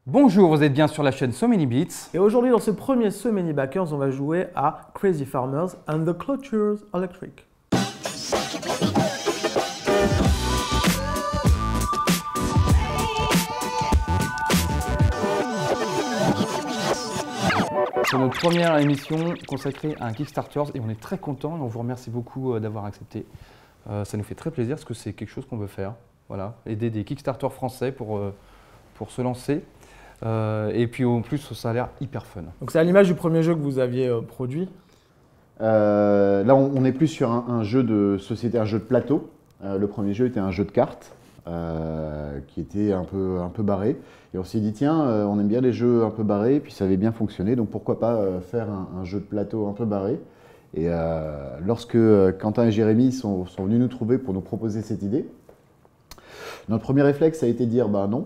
Bonjour, vous êtes bien sur la chaîne So Many Beats. Et aujourd'hui, dans ce premier So Many Backers, on va jouer à Crazy Farmers and the Clôtures Electric. C'est notre première émission consacrée à un Kickstarter et on est très content et on vous remercie beaucoup d'avoir accepté. Ça nous fait très plaisir parce que c'est quelque chose qu'on veut faire. Voilà, aider des Kickstarter français pour se lancer. Et puis en plus, ça a l'air hyper fun. Donc c'est à l'image du premier jeu que vous aviez produit. Là, on est plus sur un jeu de société, un jeu de plateau. Le premier jeu était un jeu de cartes qui était un peu barré. Et on s'est dit, tiens, on aime bien les jeux un peu barrés, puis ça avait bien fonctionné, donc pourquoi pas faire un jeu de plateau un peu barré. Et lorsque Quentin et Jérémy sont venus nous trouver pour nous proposer cette idée, notre premier réflexe a été de dire, bah non.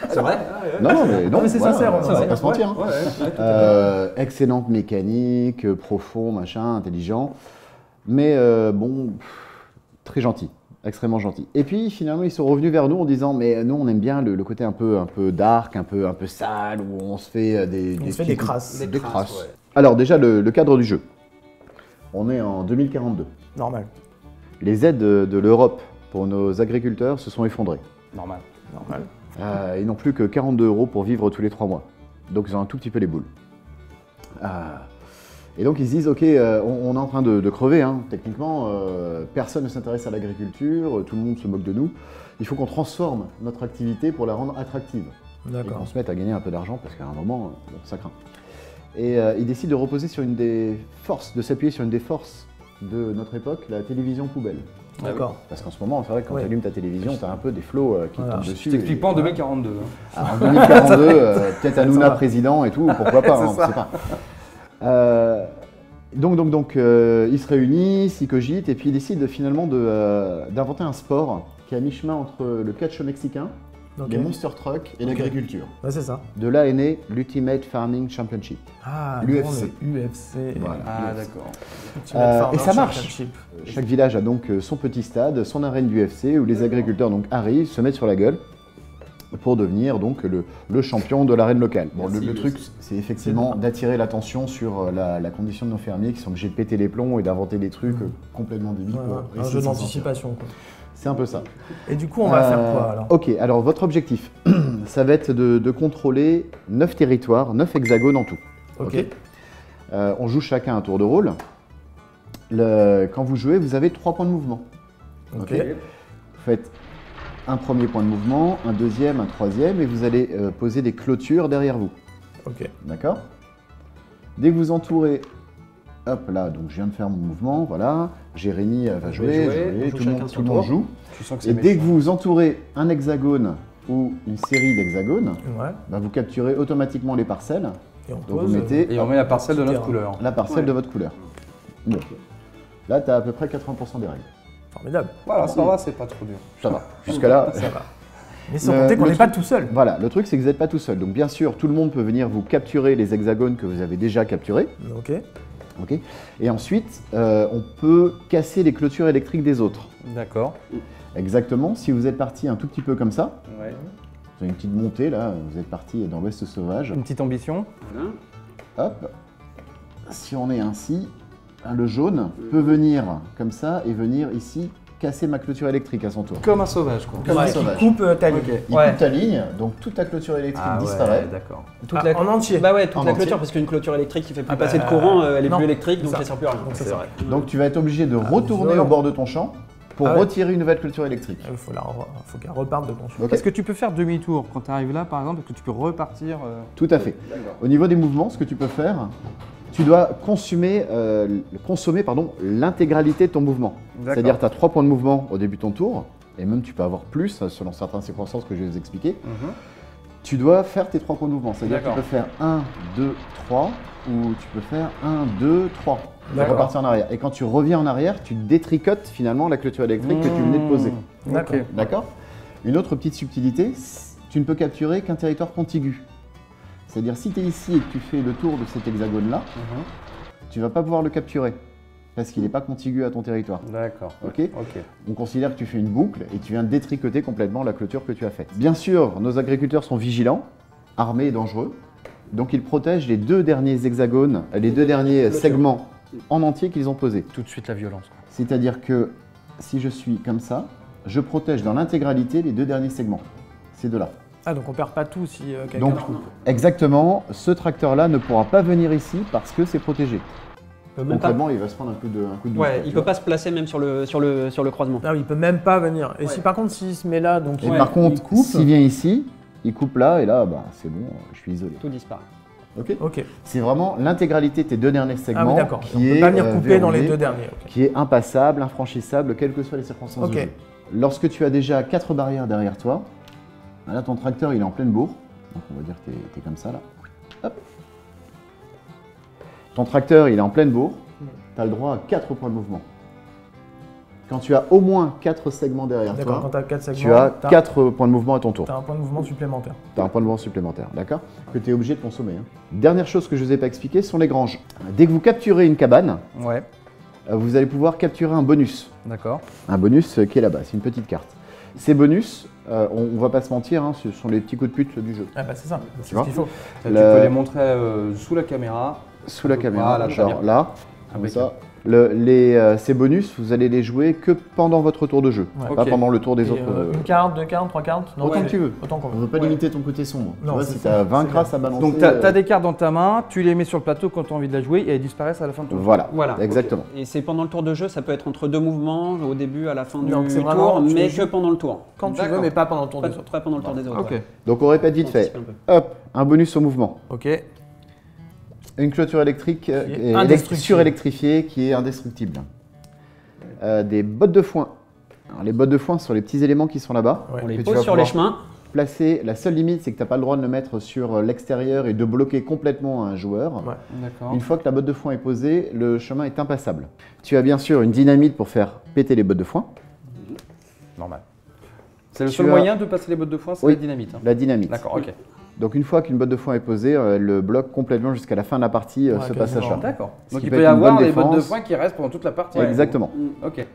C'est vrai? Non, mais c'est voilà, sincère, on va pas se mentir. Excellente mécanique, profond, machin, intelligent, mais bon, très gentil, extrêmement gentil. Et puis finalement, ils sont revenus vers nous en disant, mais nous, on aime bien le côté un peu dark, un peu sale, où on se fait des crasses. Des crasses. Ouais. Alors déjà, le cadre du jeu. On est en 2042. Normal. Les aides de l'Europe pour nos agriculteurs se sont effondrées. Normal. Normal. Ils n'ont plus que 42 € pour vivre tous les 3 mois. Donc ils ont un tout petit peu les boules. Et donc ils se disent, ok, on est en train de crever, hein. Techniquement, personne ne s'intéresse à l'agriculture, tout le monde se moque de nous. Il faut qu'on transforme notre activité pour la rendre attractive. Et D'accord. qu'on se mette à gagner un peu d'argent, parce qu'à un moment, bon, ça craint. Et ils décident de reposer sur une des forces, de s'appuyer sur une des forces de notre époque, la télévision poubelle. D'accord. Parce qu'en ce moment, c'est vrai que quand Oui. tu allumes ta télévision, tu as un peu des flots qui Voilà. tombent Je dessus. t'explique et- pas en 2042. Ah, en 2042, peut-être Hanouna va. président et tout, pourquoi pas, hein, on ça. sait pas. Donc, ils se réunissent, ils cogitent, et puis ils décident finalement d'inventer un sport qui est à mi-chemin entre le catch mexicain, Ok. les monster trucks et Ok. l'agriculture. Ouais, c'est ça. De là est né l'Ultimate Farming Championship. Ah, L'UFC. le UFC. Voilà. Ah l'UFC. d'accord. Ultimate Farmer et ça marche. Championship. Chaque village a donc son petit stade, son arène d'UFC, où les agriculteurs donc arrivent, se mettent sur la gueule pour devenir donc le champion de l'arène locale. Bon, le truc, c'est effectivement d'attirer l'attention sur la condition de nos fermiers qui sont obligés de péter les plombs et d'inventer des trucs complètement débiles. Ouais, pour ouais. Un essayer jeu de s'en sortir. d'anticipation, quoi. C'est un peu ça. Et du coup, on va faire quoi alors? Ok, alors votre objectif, ça va être de contrôler 9 territoires, 9 hexagones en tout. Ok. On joue chacun un tour de rôle. Quand vous jouez, vous avez 3 points de mouvement. Ok. Vous faites un premier point de mouvement, un deuxième, un troisième, et vous allez poser des clôtures derrière vous. Ok. D'accord? Dès que vous entourez, hop là, donc je viens de faire mon mouvement, voilà. Jérémy va jouer, on joue tout le chacun monde, son tout le monde tour. joue. Tu sens que c'est Et dès que méchant. vous entourez un hexagone ou une série d'hexagones, Ouais. bah, vous capturez automatiquement les parcelles, Et on donc pose. vous mettez Et on met la parcelle de notre Super. couleur. la parcelle de votre couleur. Bon. Là, tu as à peu près 80% des règles. Formidable. Voilà, ça va, c'est pas trop dur. Ça va. Jusque-là, Ça va. Mais sans Le- compter qu'on le n'est pas truc- tout seul. voilà. Le truc, c'est que vous n'êtes pas tout seul. Donc, bien sûr, tout le monde peut venir vous capturer les hexagones que vous avez déjà capturés. Ok. Ok. Et ensuite, on peut casser les clôtures électriques des autres. D'accord. Exactement. Si vous êtes parti un tout petit peu comme ça, Ouais. vous avez une petite montée là, vous êtes parti dans l'Ouest sauvage. Une petite ambition. Hop. Si on est ainsi, le jaune peut venir comme ça et venir ici casser ma clôture électrique à son tour. Comme un sauvage quoi. Comme un Ouais, qui sauvage. coupe ta ligne. Il Ouais. coupe ta ligne, donc toute ta clôture électrique Ah disparaît. ouais, d'accord. Ah, en entier. Bah ouais, toute En la entier. clôture, parce qu'une clôture électrique qui fait plus Ah passer bah, de courant, elle est non, plus électrique, c'est donc ça. elle sert plus à rien. Donc c'est C'est ça. vrai. Donc tu vas être obligé de retourner violent. au bord de ton champ pour Ah ouais. retirer une nouvelle clôture électrique. Il faut qu'elle reparte de ton champ. Ok. Est-ce que tu peux faire demi-tour quand tu arrives là par exemple? Est-ce que tu peux repartir Tout à fait. Au niveau des mouvements, ce que tu peux faire, tu dois consommer l'intégralité de ton mouvement. D'accord. C'est-à-dire que tu as 3 points de mouvement au début de ton tour, et même tu peux avoir plus selon certaines circonstances que je vais vous expliquer. Tu dois faire tes 3 points de mouvement. C'est-à-dire que tu D'accord. peux faire 1, 2, 3, ou tu peux faire 1, 2, 3. Tu D'accord. repartir en arrière. Et quand tu reviens en arrière, tu détricotes finalement la clôture électrique que tu venais de poser. D'accord. Ok. D'accord? Une autre petite subtilité, tu ne peux capturer qu'un territoire contigu. C'est-à-dire si tu es ici et que tu fais le tour de cet hexagone-là, tu ne vas pas pouvoir le capturer. parce qu'il n'est pas contigu à ton territoire. D'accord. Ok. Ok. On considère que tu fais une boucle et tu viens de détricoter complètement la clôture que tu as faite. Bien sûr, nos agriculteurs sont vigilants, armés et dangereux, donc ils protègent les 2 derniers hexagones, les 2 derniers segments en entier qu'ils ont posés. Tout de suite la violence. Quoi. C'est-à-dire que si je suis comme ça, je protège dans l'intégralité les 2 derniers segments. Ces 2-là. Ah, donc on perd pas tout si quelqu'un Donc, coupe. exactement, ce tracteur-là ne pourra pas venir ici parce que c'est protégé. Il peut même pas, Concrètement, il va se prendre un coup de douce, ouais, tu il peut vois. pas se placer même sur le croisement. Ah oui, il peut même pas venir. Et si par contre, s'il se met là, donc Et Ouais, par contre, il coupe. s'il vient ici, il coupe là et là, bah, c'est bon, je suis isolé. Tout disparaît. Ok. Ok. C'est vraiment l'intégralité de tes 2 derniers Ah segments oui, d'accord. On qui peut est pas venir couper dans les verrouillé, 2 derniers. Ok. qui est impassable, infranchissable, quelles que soient les circonstances Ok. du jeu. Lorsque tu as déjà 4 barrières derrière toi, là ton tracteur il est en pleine bourre, donc on va dire que tu es comme ça là. Hop. Ton tracteur il est en pleine bourre, tu as le droit à 4 points de mouvement. Quand tu as au moins 4 segments derrière D'accord, quand toi, tu as 4 segments, tu as t'as 4 points de mouvement à ton tour. un point de mouvement supplémentaire. Tu as un point de mouvement supplémentaire, d'accord? Que tu es obligé de consommer. Hein. Dernière chose que je ne vous ai pas expliqué, ce sont les granges. Dès que vous capturez une cabane, Ouais. vous allez pouvoir capturer un bonus. D'accord. Un bonus qui est là-bas, c'est une petite carte. Ces bonus, on va pas se mentir, hein, ce sont les petits coups de pute du jeu. Ah bah c'est ça, c'est ce vois qu'il faut. Tu Le- peux les montrer sous la caméra. Sous la caméra, Voilà, genre très bien. là, comme Impeccable. ça. Ces bonus, vous allez les jouer que pendant votre tour de jeu, Ouais. pas Ok. pendant le tour des Et, autres. une carte, 2 cartes, 3 cartes. Non, Autant ouais, que tu veux. Autant qu'on On ne veut. veut pas limiter ton côté sombre. Tu Non, vois, c'est si tu ça, as 20 c'est grâces bien. à balancer. Donc tu as, des cartes dans ta main, tu les mets sur le plateau quand tu as envie de la jouer et elles disparaissent à la fin de ton tour. Voilà, Voilà. exactement. Et c'est pendant le tour de jeu, ça peut être entre 2 mouvements, au début, à la fin du Donc, c'est tour, vraiment, tu mais les que joues pendant le tour. Quand tu veux, D'accord. mais pas pendant le tour Pas, des autres. pas pendant le tour des autres. Ok. ouais. Donc on répète vite fait. Anticipe un peu. Hop, un bonus au mouvement. Ok. Une clôture électrique indestructible. surélectrifiée qui est indestructible. Des bottes de foin. Alors, les bottes de foin sont les petits éléments qui sont là-bas. Ouais. On les que tu pose vas sur les pouvoir chemins. placer. La seule limite, c'est que tu n'as pas le droit de le mettre sur l'extérieur et de bloquer complètement un joueur. Ouais. D'accord. Une fois que la botte de foin est posée, le chemin est impassable. Tu as bien sûr une dynamite pour faire péter les bottes de foin. Normal. C'est le Tu seul as- moyen de passer les bottes de foin, c'est Oui. la dynamite. hein. La dynamite. D'accord, ok. Donc une fois qu'une botte de foin est posée, elle le bloque complètement jusqu'à la fin de la partie, Ouais, ce quasiment. passage-là. D'accord. Ce Donc qui il peut peut y être une avoir bonne les bottes de défense. foin qui restent pendant toute la partie. Ouais, exactement. Ok.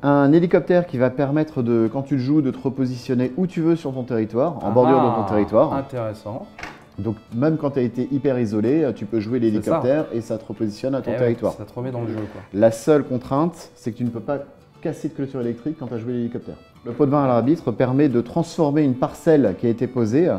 Un hélicoptère qui va permettre, de, quand tu le joues, de te repositionner où tu veux sur ton territoire, en bordure de ton Ah, territoire. Intéressant. Donc même quand tu as été hyper isolé, tu peux jouer l'hélicoptère et ça te repositionne à ton Eh ouais, territoire. ça te remet dans le jeu, quoi. La seule contrainte, c'est que tu ne peux pas casser de clôture électrique quand tu as joué l'hélicoptère. Le pot de vin à l'arbitre permet de transformer une parcelle qui a été posée,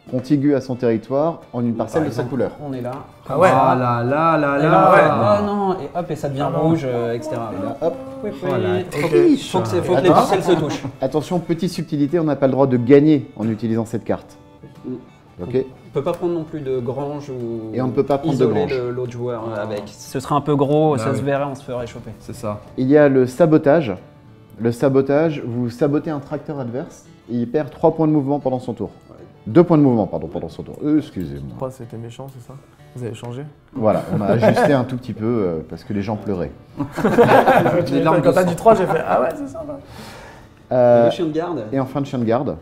contiguë à son territoire, en une parcelle de sa couleur. On est là. Ah ouais. Ah là là là Et là. là, ouais. Ah non, et hop, et ça devient Ah non. rouge, etc. Et là, hop. Oui, oui. Oh la Ok. triche. Faut que les Attends. parcelles se touchent. Attention, petite subtilité, on n'a pas le droit de gagner en utilisant cette carte. Mm. Ok. On peut pas prendre non plus de grange ou Et on ne peut pas prendre de isoler grange. l'autre joueur avec. Ce serait un peu gros, Bah ça se oui. verrait, on se ferait choper. C'est ça. Il y a le sabotage. Le sabotage, vous sabotez un tracteur adverse et il perd 3 points de mouvement pendant son tour. 2 points de mouvement, pardon, pendant son tour. Excusez-moi. Pourquoi c'était méchant, c'est ça? Vous avez changé? Voilà, on a ajusté un tout petit peu parce que les gens pleuraient. Les larmes Quand de t'as sang. dit 3, j'ai fait ah ouais, c'est ça. Bah. Le chien de garde. Et enfin, le chien de garde.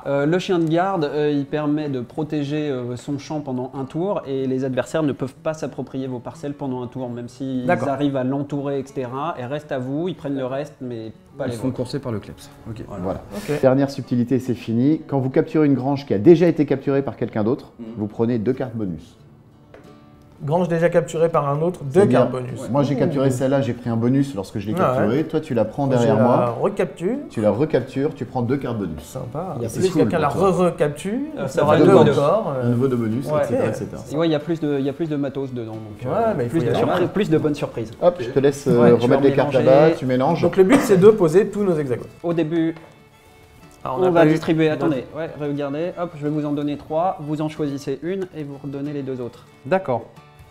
Le chien de garde, il permet de protéger son champ pendant un tour et les adversaires ne peuvent pas s'approprier vos parcelles pendant un tour, même s'ils D'accord. arrivent à l'entourer, etc. Et reste à vous, ils prennent le reste, mais pas Ils les sont vôtres. coursés par le Kleps. Ok. Voilà. Ok. Dernière subtilité, c'est fini. Quand vous capturez une grange qui a déjà été capturée par quelqu'un d'autre, vous prenez 2 cartes bonus. Grange déjà capturée par un autre, 2 C'est-à-dire, cartes bonus. Moi, j'ai capturé celle-là, j'ai pris un bonus lorsque je l'ai Ah capturée. Toi, tu la prends Moi, derrière j'ai la moi, recapture. tu la recaptures, tu prends 2 cartes bonus. Sympa. Il y a Si plus quelqu'un cool la pour toi. recapture, Ça ça aura fait 2 deux bonus. encore. Un niveau de bonus, Ouais. etc. etc. Et ouais, il y a plus de matos dedans, donc Ouais, mais il faut plus, y de aller. surprises, plus de bonnes surprises. Hop, je te laisse Ouais, tu remettre vas les cartes mélanger. là-bas, tu mélanges. Donc le but c'est de poser tous nos hexagones. Au début, Alors, on a va pas eu- distribuer. Attendez, ouais, regardez, hop, je vais vous en donner 3, vous en choisissez une et vous redonnez les 2 autres. D'accord.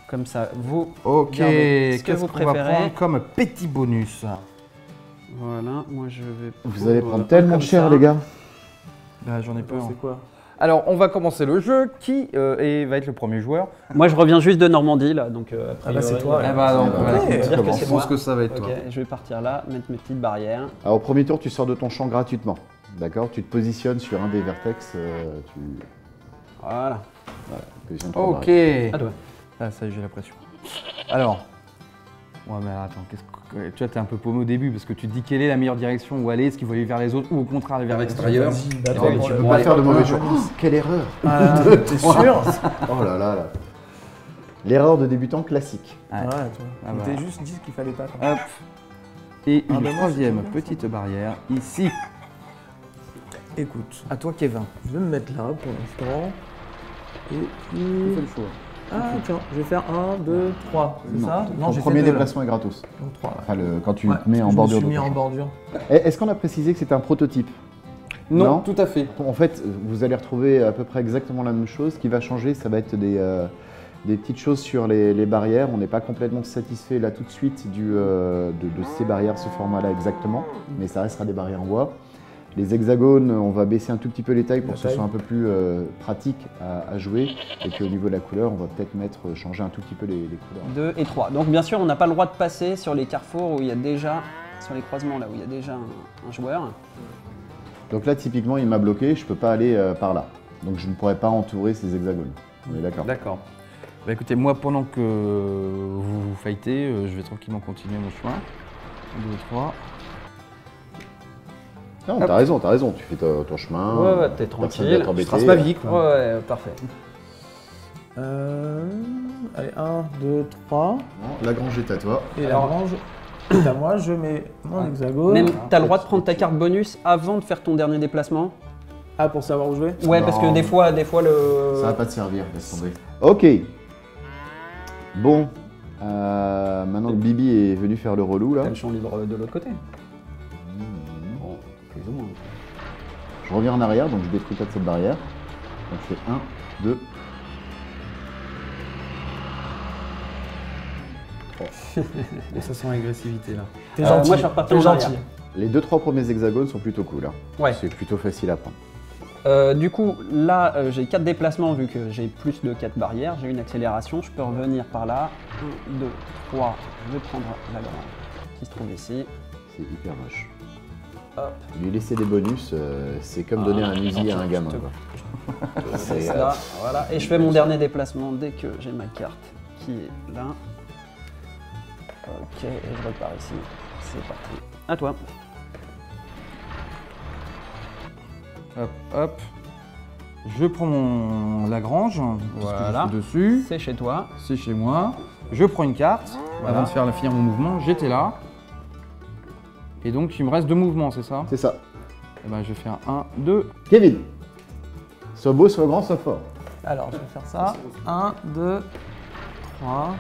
Comme ça, vous. Ok. Regardez ce que Qu'est-ce vous qu'on va préférez. prendre comme petit bonus? Voilà, moi je vais. Vous allez prendre un tellement comme cher, ça. les gars. Bah, j'en ai peur. C'est quoi? Alors, on va commencer le jeu. Qui va être le premier joueur? Moi je reviens juste de Normandie là, donc. Ah bah, c'est toi, Eh ouais. bah, donc, Ah, voilà. ok. Dire que Commence. c'est Je moi. pense que ça va être Ok, toi. je vais partir là, mettre mes petites barrières. Alors, au premier tour, tu sors de ton champ gratuitement. D'accord. Tu te positionnes sur un des vertex. Tu Voilà. positionnes ton Ok. baril. À toi. Ah, ça y est, j'ai la pression. Alors, Ouais, mais alors, attends, tu vois, t'es un peu paumé au début parce que tu te dis quelle est la meilleure direction où aller, est-ce qu'il faut aller vers les autres ou au contraire aller vers l'extérieur. Vas-y, bah, Non, toi, mais pour tu le- peux Bon, pas allez, faire de mauvais hop, choix. hop. Oh, quelle erreur. Ah, t'es sûr? Oh là là là. L'erreur de débutant classique. Ouais. Ouais, toi. Ah On bah. t'a juste dit ce qu'il fallait pas faire. Hop. Et Ah, une bah, moi, troisième c'est bien, petite barrière ici. Écoute, À toi, Kevin. je vais me mettre là pour l'instant. Et Tu puis. fais le choix. Ah, tiens, je vais faire 1, 2, 3. C'est ça? Ton j'ai premier fait deux, là. déplacement est gratos. Donc 3. Enfin, quand tu Ouais, te mets en je bordure. me suis de mis ton en champ. bordure. Est-ce qu'on a précisé que c'était un prototype? Non, Non. tout à fait. En fait, vous allez retrouver à peu près exactement la même chose. Ce qui va changer, ça va être des petites choses sur les barrières. On n'est pas complètement satisfait là tout de suite de ces barrières, ce format-là exactement, mais ça restera des barrières en bois. Les hexagones, on va baisser un tout petit peu les tailles pour que ce soit un peu plus pratique à jouer et qu'au niveau de la couleur, on va peut-être changer un tout petit peu les couleurs. 2 et 3. Donc bien sûr, on n'a pas le droit de passer sur les carrefours où il y a déjà, sur les croisements là où il y a déjà un joueur. Donc là, typiquement, il m'a bloqué, je ne peux pas aller par là. Donc je ne pourrais pas entourer ces hexagones. On est d'accord? D'accord. Bah écoutez, moi pendant que vous fightez, je vais tranquillement continuer mon chemin. 1, 2, 3. Non, t'as raison, tu fais ton chemin. Ouais, t'es personne tranquille. va t'embêter. Trace ma vie, quoi. Ouais, parfait. Allez, 1, 2, 3. Non, la grange est à toi. Et Alors- la grange est à moi. Je mets mon hexagone. Même, t'as le droit de prendre ta carte bonus avant de faire ton dernier déplacement. Ah, pour savoir où jouer? Ouais, parce que Non. des fois le. Ça va pas te servir, laisse tomber. Ok. Bon. Maintenant que Bibi est venu faire le relou, là. T'as le champ libre de l'autre côté. Bon, plus ou moins. Je reviens en arrière, donc je détruis pas de cette barrière. Donc je fais 1, 2. Et ça sent l'agressivité là. T'es gentil. moi, je suis reparti t'es en gentil. arrière. Les 2-3 premiers hexagones sont plutôt cool. Hein. Ouais. C'est plutôt facile à prendre. Du coup, là, j'ai 4 déplacements vu que j'ai plus de 4 barrières. J'ai une accélération. Je peux revenir par là. 1, 2, 3. Je vais prendre la grande qui se trouve ici. C'est hyper moche. Hop. Lui laisser des bonus, c'est comme donner un Uzi à un gamin. je te- Quoi. C'est C'est, là, voilà. Et je fais mon dernier déplacement dès que j'ai ma carte qui est là. Ok, et je repars ici. C'est parti. À toi. Hop, hop. Je prends mon Lagrange, parce que Voilà. je suis dessus. C'est chez toi. C'est chez moi. Je prends une carte. Voilà. Avant de finir mon mouvement, j'étais là. Et donc il me reste 2 mouvements, c'est ça? c'est ça. Et ben je vais faire 1, 2. Kevin. Sois beau, sois grand, sois fort. Alors, je vais faire ça. 1, 2, 3.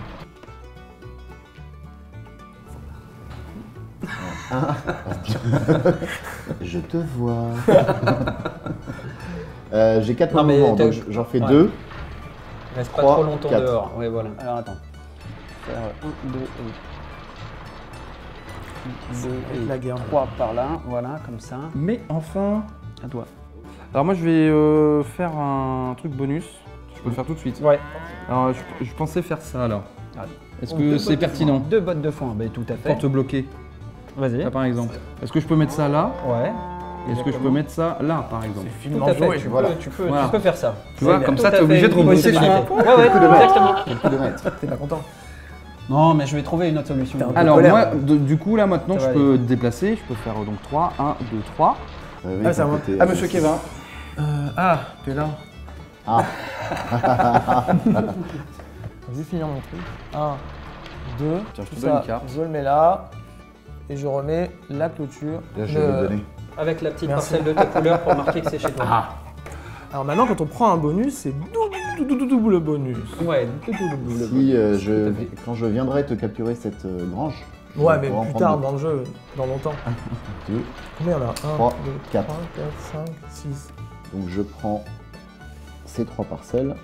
Je te vois. J'ai 4 Non, mais mouvements, t'as- donc j'en fais Ouais. 2. Reste pas 3, trop longtemps 4. dehors. Ouais, voilà. Alors attends. Faire 1, 2 et Avec la guerre. 3 par là. Voilà, comme ça. Mais enfin. À toi. Alors moi je vais faire un truc bonus. Je peux le faire tout de suite. Ouais. Alors je pensais faire ça alors. Allez. Est-ce Donc, que deux c'est bottes de pertinent foin. 2 bottes de foin, bah, tout à fait. pour te bloquer? Vas-y. Là par exemple. Est-ce que je peux mettre ça là? Ouais. Est-ce que je peux mettre ça là par exemple? Tout Finement à fait. joué. Tu, voilà. tu peux faire ça. Tu vois, C'est comme tout ça, à t'es fait obligé de une rebrousser possibilité. chemin. Ouais, ouais, exactement. Quel coup de maître. T'es pas content? Non, mais je vais trouver une autre solution. T'es un peu Alors colère. moi, du coup là maintenant Ça je va peux déplacer. Je peux faire donc 3, 1, 2, 3. Ah, c'est à moi. Ah monsieur Kevin. Ah, t'es là. Ah. Je vais finir mon truc. 1, 2, Tiens, je tout te donne ça, une carte. je le mets là. Et je remets la clôture. Là, je vais le donner. Avec la petite Merci. parcelle de ta couleur pour marquer que c'est chez toi. Alors maintenant, quand on prend un bonus, c'est double bonus. Ouais. Si quand je viendrai te capturer cette grange. Ouais, je mais pourrai en plus prendre tard deux. dans le jeu, dans longtemps. 2. Combien on a 1, 2, 3, 4, 4. 5, 6. Donc je prends ces 3 parcelles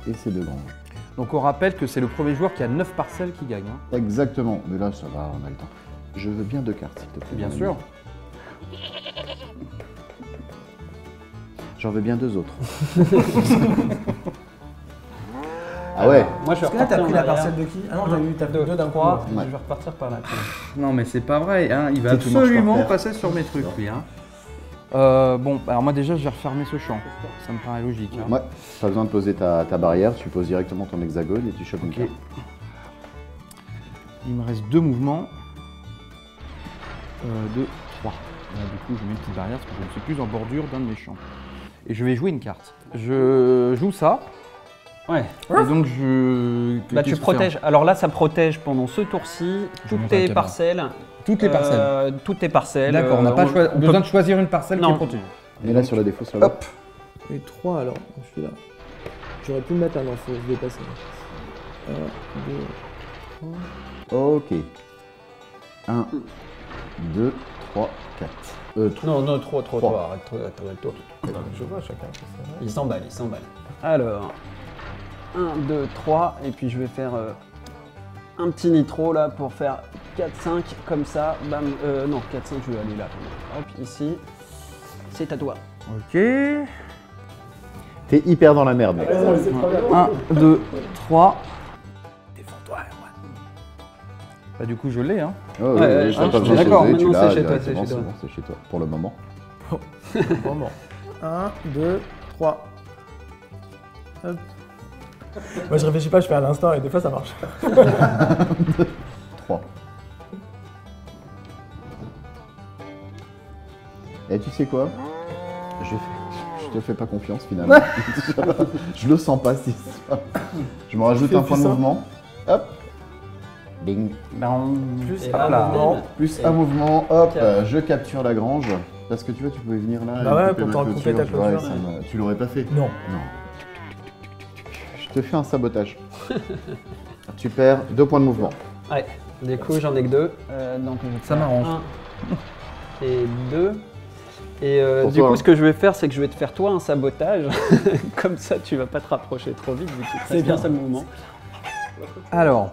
et ces 2 granges. Donc on rappelle que c'est le premier joueur qui a 9 parcelles qui gagne. Hein. Exactement. Mais là, ça va, on a le temps. Je veux bien 2 cartes, s'il te plaît. Bien mon sûr. ami. J'en veux bien 2 autres. Ah ouais. Moi, je vais Parce que là, repartir t'as pris en la arrière. parcelle de qui? Ah non, t'as Deux. pris 2 d'un coup. Trois. Ouais. Je vais repartir par là. Non mais c'est pas vrai. Hein. Il va Si tu marches absolument par terre. passer sur mes trucs lui. Hein. Bon, alors moi déjà je vais refermer ce champ. Ça me paraît logique. Hein. Ouais. Pas besoin de poser ta barrière. Tu poses directement ton hexagone et tu chopes une Ok. carte. Il me reste 2 mouvements. 2, 3. Là, du coup, je mets une petite barrière parce que je ne suis plus en bordure d'un de mes champs. Et je vais jouer une carte. Je joue ça. Ouais. Et donc, je. Bah, qu'est-ce tu que protèges. Alors là, ça protège pendant ce tour-ci toutes monte à la tes caméra. parcelles. Toutes les parcelles. Toutes tes parcelles. D'accord, on n'a pas on besoin peut- de choisir une parcelle qui Non. est protégée. Et là, sur la défausse, là-bas. Hop. Et 3 alors, je suis là. J'aurais pu le mettre à l'info, je vais passer. 1, 2, Ok. 1, 2, 3, 4. Non, trop, arrête, toi. je vois chacun. Il s'emballe. Alors, 1, 2, 3, et puis je vais faire un petit nitro là pour faire 4, 5, comme ça, bam, non, 4, 5, je vais aller là. Hop, ici, c'est à toi. Ok. T'es hyper dans la merde, mec. 1, 2, 3. Défends-toi, Bah, du coup, je l'ai, hein. Oh, oui, Ouais, oui, je t'as pas suis besoin de d'accord, choisir, tu maintenant, l'as c'est chez toi, directement, c'est chez toi. bon, c'est chez toi, pour le moment. Bon. 1, 2, 3. Hop. Moi je réfléchis pas, je fais à l'instant et des fois ça marche. 3. Et tu sais quoi? Je te fais pas confiance finalement. Je le sens pas, si ça. Je me rajoute Fais un point de plus mouvement. Hop. Bing. Plus Et un là, mouvement. Plus Et un mouvement. Hop. quatre. Je capture la grange. Parce que tu vois, tu pouvais venir là. Bah et ouais, couper pour ma t'en couper clôture, ta tu vois, et clôture, ça tu l'aurais pas fait? Non. Non. Je te fais un sabotage. Tu perds 2 points de mouvement. Ouais, du coup, j'en ai que 2. Donc, je vais Ça faire m'arrange. 1 et 2. Et Pour du toi, coup, hein. ce que je vais faire, c'est que je vais te faire toi un sabotage. Comme ça, tu vas pas te rapprocher trop vite vu qu'il te C'est reste bien. un seul mouvement. Alors.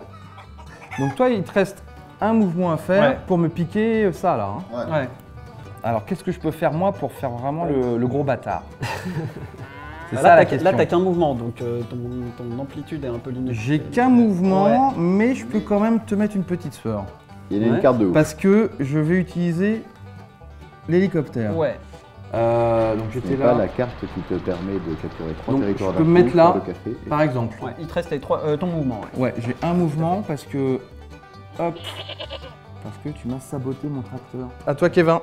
Donc, toi, il te reste un mouvement à faire Ouais. pour me piquer ça, là. hein. Ouais. Alors, qu'est-ce que je peux faire, moi, pour faire vraiment le gros bâtard? C'est Bah, ça, là, la t'as question. qu'un mouvement, donc ton amplitude est un peu limitée. J'ai qu'un mouvement, mais je peux quand même te mettre une petite sueur. Il y a une Ouais. carte de ouf. Parce que je vais utiliser l'hélicoptère. Ouais. Donc Ce j'étais n'est pas là. la carte qui te permet de capturer 3 Donc, territoires je peux d'un me coup, mettre là. faire le café. et- Par exemple. Ouais, il te reste ton mouvement. Ouais. Ouais, j'ai un mouvement parce que. Hop. Parce que tu m'as saboté mon tracteur. À toi, Kevin.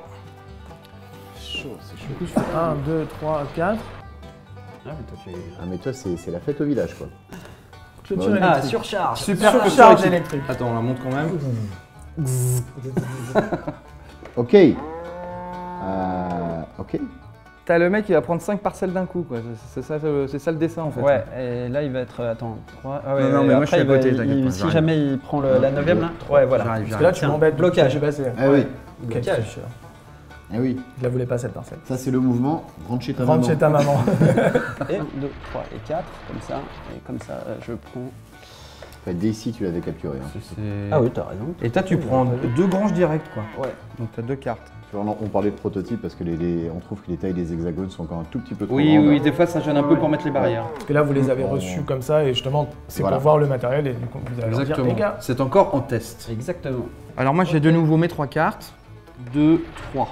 Chaud, c'est chaud. Du coup je fais 1, 2, 3, 4. Ah, mais toi, tu... Ah mais toi c'est la fête au village quoi. Clôture Ouais. Ah, électrique. surcharge. Super Surcharge électrique. Attends, on la monte quand même. Ok. Ok. T'as le mec qui va prendre 5 parcelles d'un coup, quoi. C'est ça le dessin en fait. Ouais, et là, il va être. Attends, 3. Ah ouais, Non, non, mais moi, je suis à il va- côté, t'inquiète pas, si j'arrive. jamais il prend la 9ème, là. Ouais, voilà. J'arrive, Parce que là tu Tiens, m'embêtes. blocage. J'ai passé. Ah oui. Quel Blocage. tricheur. Ah oui. Je la voulais pas cette parcelle. Ça c'est le mouvement. Rentre chez ta Rentre maman. chez ta maman. Et 1, 2, 3 et 4, comme ça. Et comme ça, je prends. Enfin, d'ici tu l'avais capturé. Hein. Ah oui, t'as raison. Et toi, tu prends 2 granges directes, quoi. Ouais. Donc t'as 2 cartes. Tu vois, on parlait de prototype parce que on trouve que les tailles des hexagones sont encore un tout petit peu trop Oui, grandes. oui, des fois ça gêne un peu pour mettre les barrières. Parce que là vous les avez reçus comme ça et justement c'est Voilà. pour voir le matériel et du coup vous allez leur dire les gars. C'est encore en test. Exactement. Alors moi, j'ai de nouveau mes 3 cartes. 2, 3.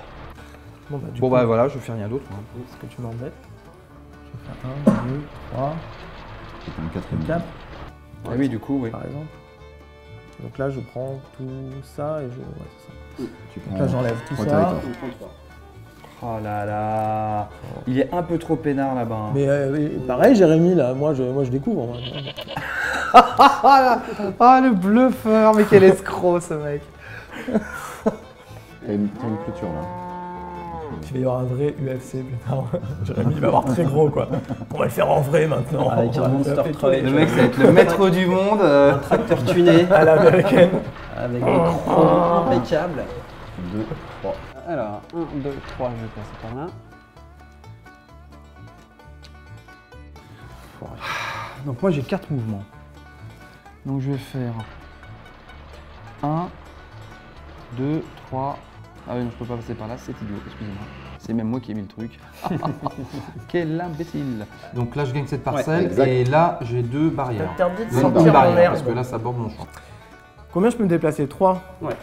Bon bah du Bon coup, bah voilà, je fais rien d'autre. hein. est-ce que tu m'embêtes? Je vais faire 1, 2, 3, C'est un 4 4 Ah oui, du coup, oui. par exemple. Donc là je prends tout ça et je. Ouais, c'est ça. Tu Donc là j'enlève tout trois ça. territoires. Oh là là. Il est un peu trop peinard là-bas. hein. Mais pareil Jérémy là, moi je découvre. Moi. Ah le bluffeur, mais quel escroc ce mec. T'as une clôture là. Il va y avoir un vrai UFC plus tard. Jérémy il va avoir très gros quoi. On va le faire en vrai maintenant. Avec On un va monster faire truck. Le mec, ça va être le maître du monde. Un tracteur tuné à l'américaine. avec des chromes impeccables. 2, 3. Alors, 1, 2, 3, je vais passer par là. Donc moi j'ai 4 mouvements. Donc je vais faire 1, 2, 3. Ah oui, non, je peux pas passer par là, c'est idiot, excusez-moi. C'est même moi qui ai mis le truc. Quel imbécile. Donc là je gagne cette parcelle exact. et là j'ai 2 barrières. Interdit de Une sortir en barrière l'air. parce que là ça borde mon champ. Combien je peux me déplacer? 3. Ouais.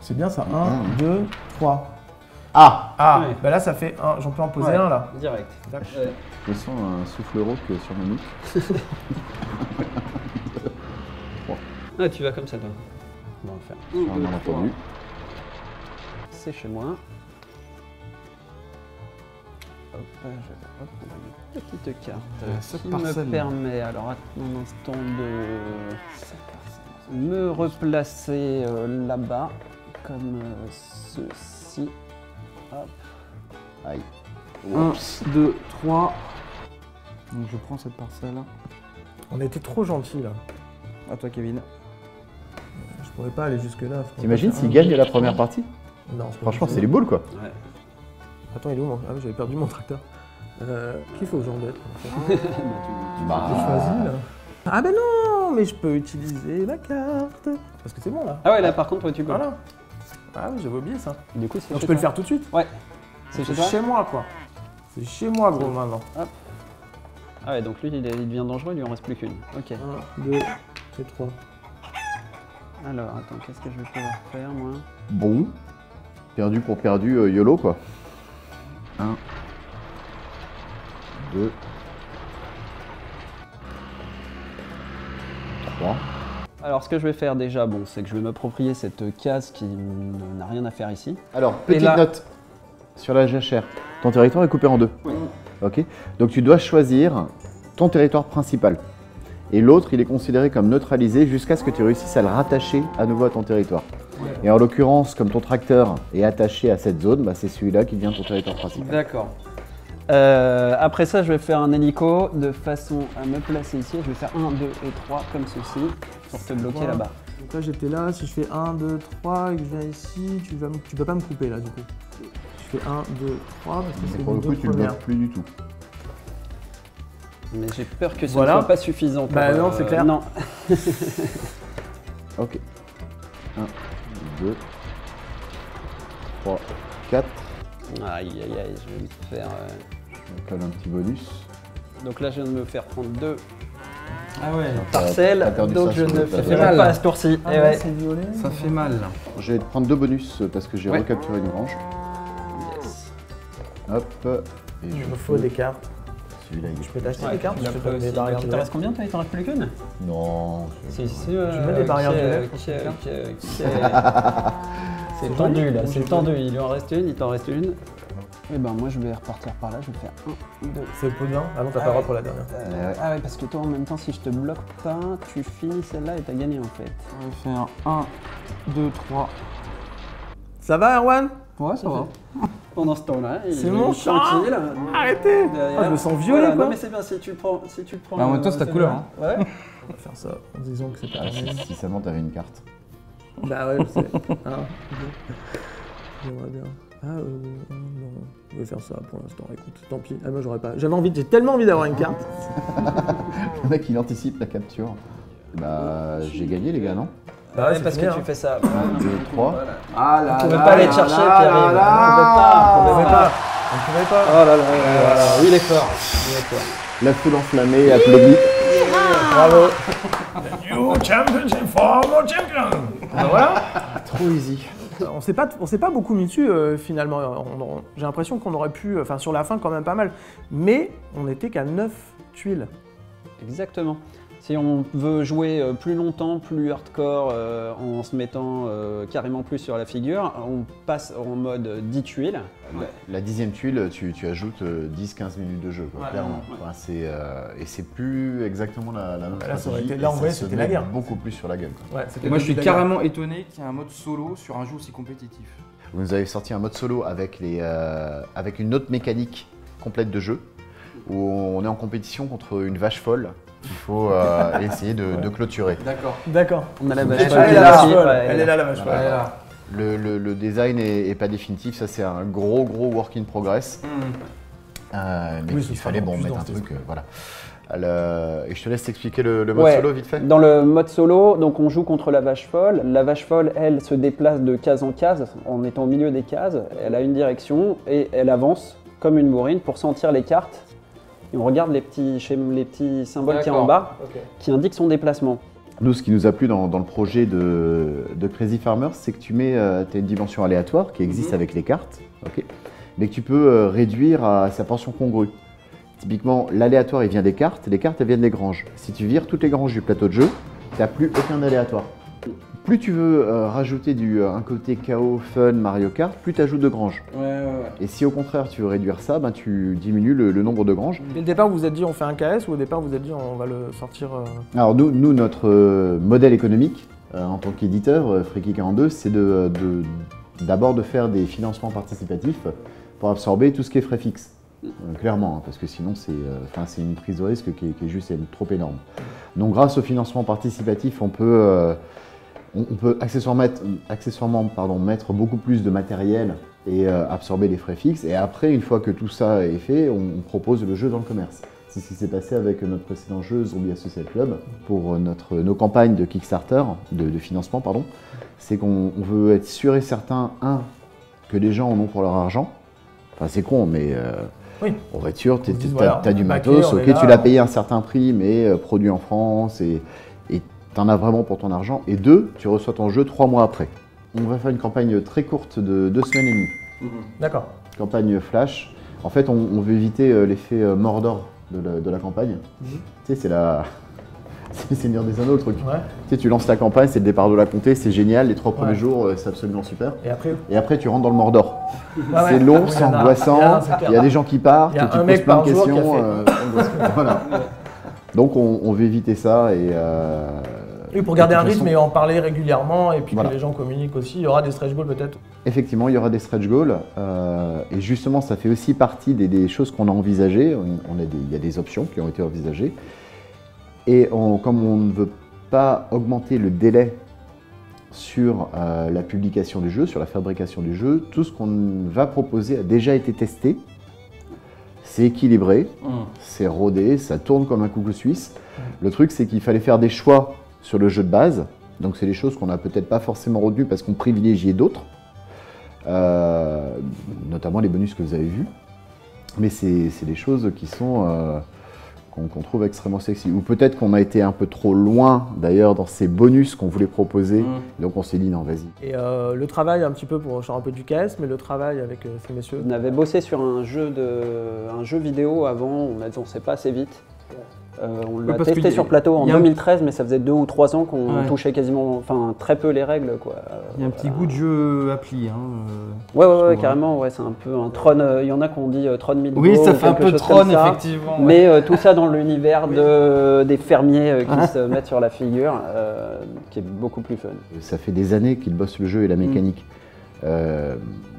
C'est bien ça. 1, 2, 3. Ah. Ah, Ouais. bah là ça fait 1. J'en peux en poser Ouais. un là. Direct. Je sens un souffle rauque sur ma nuque. Ah, tu vas comme ça, toi. On va faire Sur un malentendu. c'est chez moi. Hop, je vais prendre une petite carte cette qui parcelle. me permet, alors à un instant, de me replacer là-bas, comme ceci. Hop. Aïe. 1, 2, 3. Donc je prends cette parcelle. On a été trop gentils là. À toi, Kevin. Je pourrais pas aller jusque-là. T'imagines s'il gagne la première partie? Non, Franchement, c'est les boules quoi. Ouais. Attends, il est où mon... Ah oui, j'avais perdu mon tracteur. Qu'il faut que j'embête Bah, J'ai choisi là. Ah ben non, mais je peux utiliser ma carte. Parce que c'est bon là. Ah ouais, là par contre, ouais, tu peux. Voilà. Ah oui, j'avais oublié ça. Du coup, c'est Donc chez je peux le toi. faire tout de suite. Ouais. C'est chez C'est toi. chez moi quoi. C'est chez moi gros maintenant. Ah ouais, donc lui, il devient dangereux, il lui en reste plus qu'une. Ok. 1, 2 et 3. Alors, attends, qu'est-ce que je vais pouvoir faire, moi? bon. Perdu pour perdu, YOLO quoi. 1, 2, 3. Alors, ce que je vais faire déjà, bon, c'est que je vais m'approprier cette case qui n'a rien à faire ici. Alors, Et petite là- note sur la jachère. Ton territoire est coupé en deux. Oui. Ok. Donc tu dois choisir ton territoire principal. Et l'autre, il est considéré comme neutralisé jusqu'à ce que tu réussisses à le rattacher à nouveau à ton territoire. Et en l'occurrence, comme ton tracteur est attaché à cette zone, bah, c'est celui-là qui devient ton territoire principal. D'accord. Après ça, je vais faire un hélico de façon à me placer ici. Je vais faire 1, 2 et 3 comme ceci pour te bloquer Voilà. là-bas. Donc là j'étais là, si je fais 1, 2, 3 et que je viens ici, tu peux pas me couper là du coup. Je fais 1, 2, 3 parce que Mais c'est pour les le coup, deux tu le premières. bloques plus du tout. Mais j'ai peur que ce Voilà. ne soit pas suffisant. Pour, Bah non, c'est clair. Non. Ok. 1, 2, 3, 4. Aïe, aïe, aïe, je vais me faire... Je colle un petit bonus. Donc là, je viens de me faire prendre 2 Ah ouais. parcelles, t'as perdu donc ça je sur ne le plateau. ferai pas à ce tour-ci. Ah Eh ouais, ouais. c'est violet. Ça fait mal. Je vais te prendre 2 bonus parce que j'ai Ouais. recapturé une grange. Yes. Hop. Et Il me faut des cartes. Celui-là, il Je est... peux t'acheter Ouais, des cartes, tu je l'as peux pas te aussi. mettre des barrières Il de te reste combien, toi? Il t'en reste plus qu'une? Non. Si, si, mets des barrières de lait, C'est C'est tendu joli. là, Bon, c'est je tendu. Il lui en reste une, il t'en reste une. Et ben moi je vais repartir par là, je vais faire 1, 2. C'est le pot de vin. Ah non, t'as Ah pas le droit ouais. pour la dernière. Ouais. Ah ouais, parce que toi en même temps, si je te bloque pas, tu finis celle-là et t'as gagné en fait. On va faire 1, 2, 3. Ça va Erwan? Ouais, ça va. Pendant ce temps-là, il C'est est mon tranquille. Arrêtez! Derrière. Ah, je me sens violet Voilà, quoi. Non mais c'est bien si tu le prends. Si tu le prends Bah, en même temps, c'est ta couleur, hein. Ouais. On va faire ça en disant que c'est pas Ah, la mienne. si seulement t'avais une carte. Bah ouais, je sais. 1, 2. J'aimerais bien. Ah non. Je vais faire ça pour l'instant, écoute, tant pis. Ah moi j'aurais pas. J'ai tellement envie d'avoir une carte. Le mec, il anticipe la capture. Bah, j'ai gagné, les gars, non? Bah ouais, parce que tu fais ça. 1, 2, 3. Ah là On pouvait pas aller te chercher, Pierre-Yves. On pouvait pas. Oh là là, voilà. Oui, il est fort. Il est fort. La foule enflammée applaudit. Bravo. New championship for more champion. Bah voilà. Trop easy. On s'est pas beaucoup mis dessus finalement. J'ai l'impression qu'on aurait pu, enfin sur la fin quand même pas mal. Mais on n'était qu'à 9 tuiles. Exactement. Si on veut jouer plus longtemps, plus hardcore, en se mettant carrément plus sur la figure, on passe en mode 10 tuiles. La 10e tuile, tu ajoutes 10-15 minutes de jeu, quoi, Ouais, clairement. ouais. Enfin, et c'est plus exactement la même Là, ça aurait stratégie. été- là, en et vrai, ça se c'était la met guerre. beaucoup plus sur la gueule, quoi. Ouais, Et moi, je suis carrément étonné qu'il y ait un mode solo sur un jeu aussi compétitif. Vous nous avez sorti un mode solo avec une autre mécanique complète de jeu, où on est en compétition contre une vache folle qu'il faut essayer de clôturer. D'accord. D'accord. On a la Elle vache est folle là, qui est la vache ici, folle. ouais, Elle est là, la vache Voilà. folle. Là. Le design est pas définitif, ça c'est un gros work in progress. Mais Oui, ce il sera fallait plus mettre dans un cette truc, voilà. Et je te laisse t'expliquer le mode Ouais. solo vite fait. Dans le mode solo, donc on joue contre la vache folle. La vache folle, elle, se déplace de case en case en étant au milieu des cases. Elle a une direction et elle avance comme une bourrine pour sentir les cartes. Et on regarde les petits symboles qui sont en bas qui indiquent son déplacement. Nous, ce qui nous a plu dans le projet de Crazy Farmers, c'est que tu as une dimension aléatoire qui existe avec les cartes, ok, mais que tu peux réduire à sa portion congrue. Typiquement, l'aléatoire, il vient des cartes, les cartes, elles viennent des granges. Si tu vires toutes les granges du plateau de jeu, tu n'as plus aucun aléatoire. plus tu veux rajouter un côté chaos, fun, Mario Kart, plus tu ajoutes de granges. Et si au contraire tu veux réduire ça, ben, tu diminues le nombre de granges. Dès le départ, vous vous êtes dit on fait un KS ou au départ vous vous êtes dit on va le sortir Alors nous notre modèle économique en tant qu'éditeur, Freaky 42, c'est d'abord de faire des financements participatifs pour absorber tout ce qui est frais fixes. Clairement, hein, parce que sinon c'est une prise de risque qui est juste trop énorme. Donc grâce au financement participatif, on peut accessoirement mettre beaucoup plus de matériel et absorber les frais fixes. Et après, une fois que tout ça est fait, on propose le jeu dans le commerce. C'est ce qui s'est passé avec notre précédent jeu Zombie Associate Club. Pour nos campagnes de Kickstarter, de financement, pardon, c'est qu'on veut être sûr et certain, que les gens en ont pour leur argent. Enfin c'est con, mais oui. On va être sûr, tu voilà, as du matos, ok, tu l'as payé un certain prix, mais produit en France, et tu en as vraiment pour ton argent. Et 2, tu reçois ton jeu 3 mois après. On va faire une campagne très courte de 2 semaines et demie. D'accord. Campagne flash. En fait, on veut éviter l'effet Mordor de la campagne. Tu sais, c'est le Seigneur des Anneaux, le truc. Ouais. Tu sais, tu lances ta campagne, c'est le départ de la comté, c'est génial, les 3 premiers jours, c'est absolument super. Et après tu rentres dans le Mordor. Ouais, c'est long, c'est il y en a, angoissant, il y a des gens qui partent, il y a tu un te mec poses plein de par jour qui a questions. Voilà. Donc on veut éviter ça et pour garder de un toute rythme façon, et en parler régulièrement et puis voilà. que les gens communiquent aussi, il y aura des stretch goals peut-être. Effectivement, il y aura des stretch goals et justement ça fait aussi partie des choses qu'on a envisagées. Il y a des options qui ont été envisagées et comme on ne veut pas augmenter le délai sur la publication du jeu, sur la fabrication du jeu, tout ce qu'on va proposer a déjà été testé. C'est équilibré, c'est rodé, ça tourne comme un coucou suisse. Le truc, c'est qu'il fallait faire des choix sur le jeu de base. Donc, c'est des choses qu'on n'a peut-être pas forcément retenues parce qu'on privilégiait d'autres, notamment les bonus que vous avez vus. Mais c'est des choses qui sont qu'on trouve extrêmement sexy. Ou peut-être qu'on a été un peu trop loin, d'ailleurs, dans ces bonus qu'on voulait proposer. Donc, on s'est dit, non, vas-y. Et le travail, un petit peu, pour changer un peu du KS, mais le travail avec ces messieurs. On avait bossé sur un jeu vidéo avant, on s'est pas assez vite. On l'a parce testé qu'il y a- sur plateau en il y a un- 2013, mais ça faisait 2 ou 3 ans qu'on Ouais. touchait quasiment, très peu les règles, quoi. Il y a un petit goût de jeu appli. Hein, Ouais, je trouve, carrément, ouais, c'est un peu un Tron. Il y en a qui ont dit Tron Midgard. Oui, ça ou fait un quelque peu chose Tron, comme ça. effectivement. ouais. Mais tout ça dans l'univers des fermiers qui se mettent sur la figure, qui est beaucoup plus fun. Ça fait des années qu'ils bossent le jeu et la mécanique.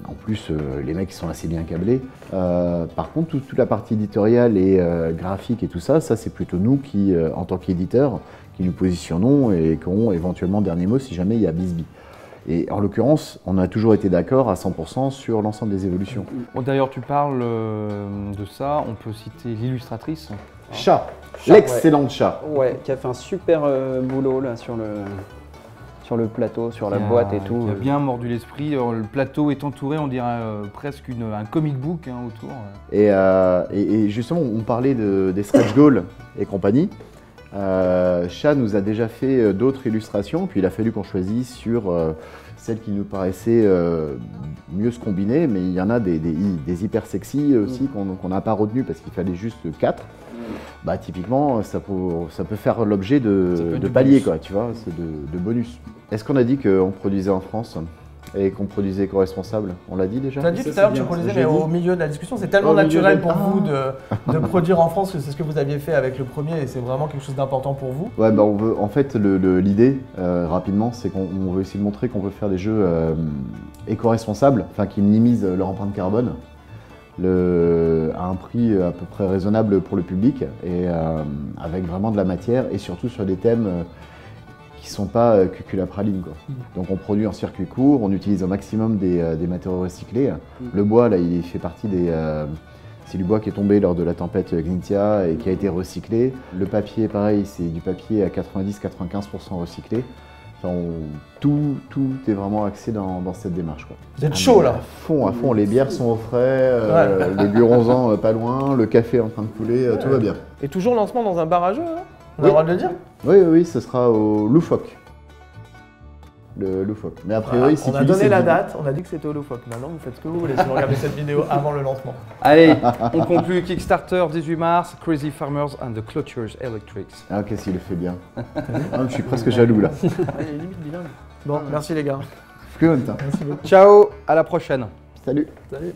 En plus, les mecs ils sont assez bien câblés. Par contre, toute la partie éditoriale et graphique et tout ça, c'est plutôt nous qui, en tant qu'éditeurs, qui nous positionnons et qui auront éventuellement dernier mot si jamais il y a bisbis. Et en l'occurrence, on a toujours été d'accord à 100% sur l'ensemble des évolutions. Bon, d'ailleurs, tu parles de ça, on peut citer l'illustratrice. Chat, Chat, l'excellent chat. Ouais, qui a fait un super boulot là sur le plateau, sur la boîte et tout. Qui a bien mordu l'esprit. Le plateau est entouré, on dirait presque un comic book hein, autour. Et justement, on parlait des stretch goals et compagnie. Chat nous a déjà fait d'autres illustrations, puis il a fallu qu'on choisisse sur celles qui nous paraissaient mieux se combiner, mais il y en a des hyper sexy aussi qu'on n'a pas retenu parce qu'il fallait juste 4. Bah, typiquement, ça peut faire l'objet de paliers, quoi, tu vois, c'est de bonus. Est-ce qu'on a dit qu'on produisait en France et qu'on produisait éco-responsable? On l'a dit déjà? Tu as dit tout à l'heure que tu produisais, mais au milieu de la discussion, c'est tellement Au milieu naturel de- pour vous de produire en France que c'est ce que vous aviez fait avec le premier et c'est vraiment quelque chose d'important pour vous. Ouais, bah on veut, en fait, l'idée, rapidement, c'est qu'on veut essayer de montrer qu'on veut faire des jeux éco-responsables, enfin qui minimisent leur empreinte carbone, à un prix à peu près raisonnable pour le public, et avec vraiment de la matière, et surtout sur des thèmes qui ne sont pas cuculapraline, quoi. Donc on produit en circuit court, on utilise au maximum des matériaux recyclés. Le bois, là, il fait partie c'est du bois qui est tombé lors de la tempête Xynthia et qui a été recyclé. Le papier, pareil, c'est du papier à 90-95% recyclé. Enfin, tout est vraiment axé dans cette démarche, quoi. Vous êtes chaud là. À fond, les bières sont au frais, les buronzans pas loin, le café est en train de couler, tout va bien. Et toujours lancement dans un bar à jeux, hein on a Oui. le droit de le dire. Oui, ce sera au Loufoque. le loufoque. Mais a priori, si on tu a dis, donné c'est la le- date, on a dit que c'était au loufoque. Maintenant, vous faites ce que vous voulez si vous regardez cette vidéo avant le lancement. Allez, on conclut Kickstarter 18 mars, Crazy Farmers and the Clotures Electrics. Ah ok, s'il le fait bien. Ah, je suis presque jaloux là. Il est limite bilingue. Bon, merci les gars. Fluent. Hein. Merci beaucoup. Ciao, à la prochaine. Salut. Salut.